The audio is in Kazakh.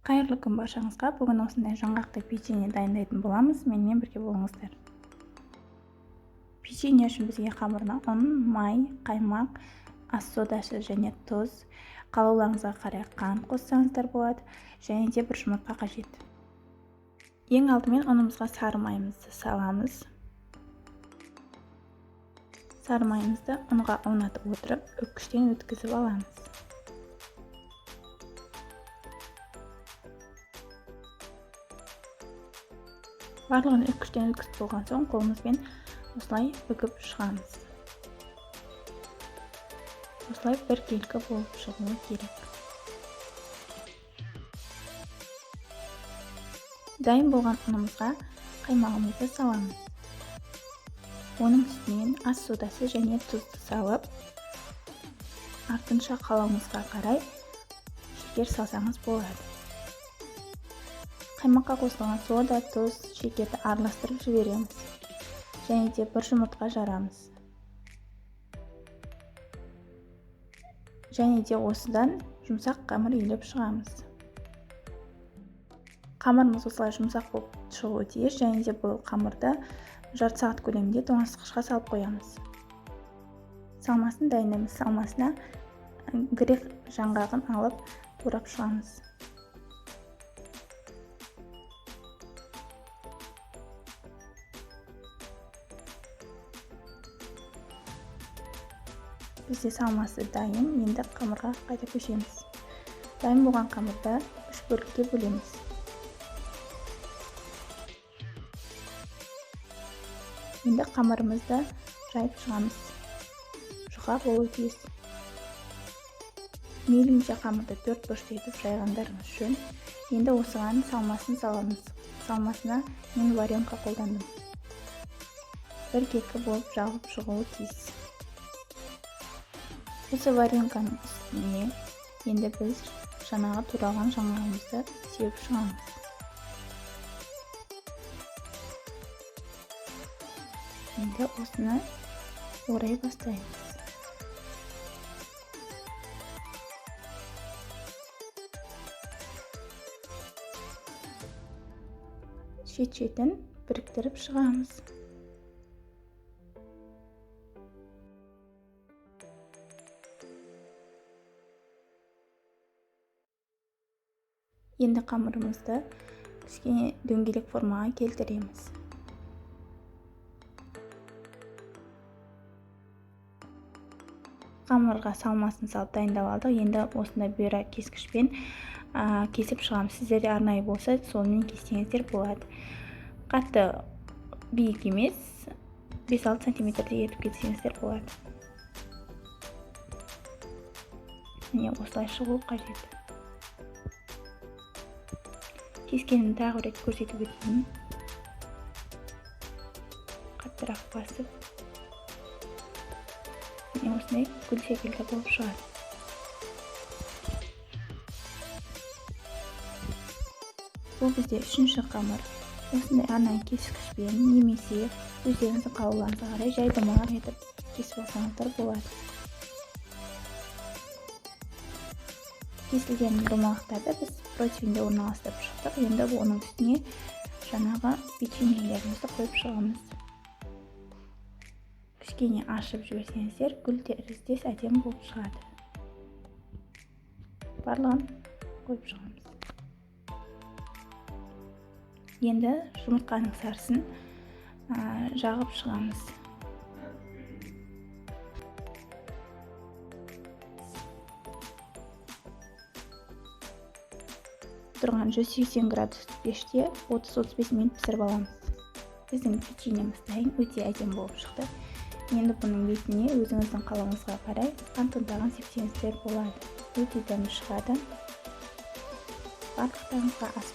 Қайырлы күн баршаңызға. Бүгін осындай жаңғақты печенье дайындайтын боламыз. Менімен бірге болыңыздар. Печенье үшін бізге қамырына ұн, май, қаймақ, ас содасы және тұз, қалауларыңызға қарай қант қоссаңыздар болады, және де бір жұмыртқа қажет. Ең алдымен ұнымызға сары майымызды саламыз. Сары майымызды ұнға аунатып отырып, үккіштен өткізіп аламыз. Барлығын үккіштен өткізіп болған соң, қолымызбен осылай бүгіп шығамыз. Осылай бір келкі болып шығуы керек. Дайын болған ұнымызға қаймағымызды саламыз. Оның үстінен ас содасы және тұзды салып, артынша қалауыңызға қарай шекер салсаңыз болады. Қаймаққа қосылған сода, тұз, шекерді араластырып жібереміз. Және де бір жұмыртқа жарамыз. Және де осыдан жұмсақ қамыр илеп шығамыз. Қамырымыз осылай жұмсақ болып шығуы тиіс, және де бұл қамырды жарты сағат көлемінде тоңазытқышқа салып қоямыз. Салмасын дайындаймыз. Салмасына грек жаңғағын алып турап шығамыз. Бізде салмасы дайын, енді қамырға қайта көшеміз. Дайын болған қамырды 3 бөлікке бөлеміз. Енді қамырымызды жайып шығамыз. Жұқа болуы тиіс. Мейлінше қамырды 4 бұрышты етіп жайғандарыңыз жөн. Енді осыған салмасын саламыз. Салмасына мен варенка қолдандым. Бір келкі болып жағып шығуы тиіс. Осы варенканың үстіне енді біз жаңағы тураған жаңғағымызды сеуіп шығамыз. Енді осыны орай бастаймыз. Шет-шетін біріктіріп шығамыз. Енді қамырымызды кішкене дөңгелек формаға келтіреміз. Қамырға салмасын салып дайындап алдық. Енді осында бұйра кескішпен кесіп шығамыз. Сіздерде арнайы болса, сонымен кессеңіздер болады. Қатты биік емес, 5-6 сантиметрде етіп кетсеңіздер болады. Міне осылай шығу қажет. Кескенін тағы рет көрсетіп өтейін. Қаттырақ басып. Міне осындай гүл секілді болып шығады. Бұл бізде 3-ші қамыр. Осындай арнайы кескішпен немесе өздеріңіздің қалауларыңызға қарай жайдымалақ етіп кесіп алсаңыздар болады. Кесілген домалақтарды біз противенде орналастырып шықтық. Енді оның үстіне жаңағы печеньелерімізді қойып шығамыз. Кішкене ашып жіберсеңіздер, гүл тәріздес әдемі болып шығады. Барлығын қойып шығамыз. Енді жұмыртқаның сарысын жағып шығамыз. Тұрған 180 градус пеште 30-35 минут пісіріп аламыз. Біздің печеньеміз дайын, өте әдемі болып шықты. Енді бұның бетіне өзіңіздің қалауыңызға қарай қант ұнтағын сепсеңіздер болады. Өте дәмді шығады. Барлықтарыңызға ас